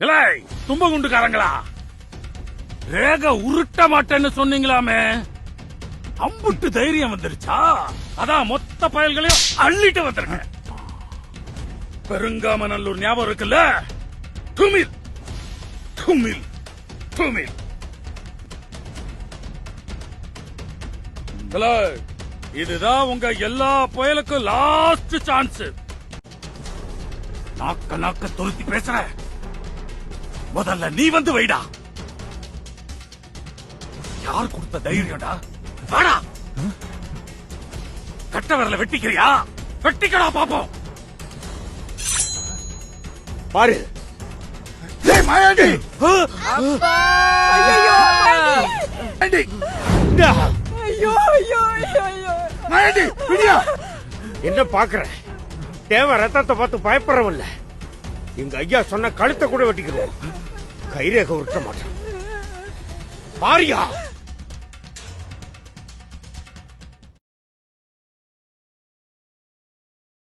இல்லை தும்பகுண்டுக்காரங்களா, ரேக உருட்ட மாட்டேன்னு சொன்னீங்களாமே, அம்புட்டு தைரியம் வந்துருச்சா? அதான் மொத்த பயல்களையும் அள்ளிட்டு வந்திருக்கேன். பெருங்காமநல்லூர் ஞாபகம் இருக்குல்ல? துமில் துமில் துமில். இதுதான் உங்க எல்லா புயலுக்கும் லாஸ்ட் சான்ஸ். நாக்க நாக்க தொழுத்தி பேசுற, முதல்ல நீ வந்து வைடா. யார் கொடுத்த தைரியம்டா? வாடா. கட்ட வரல வெட்டிக்கிறியா? வெட்டிக்கடா பாப்போம். பாரு மாயாண்டி, மாயாண்டி விடியா. என்ன பாக்குற? தேவ ரத்தத்தை பார்த்து பயப்படுறவல்ல. எங்க ஐயா சொன்ன கழுத்தை கூட வெட்டிக்கிறோம். கைரேக உருட்ட மாட்டேன். பாரியா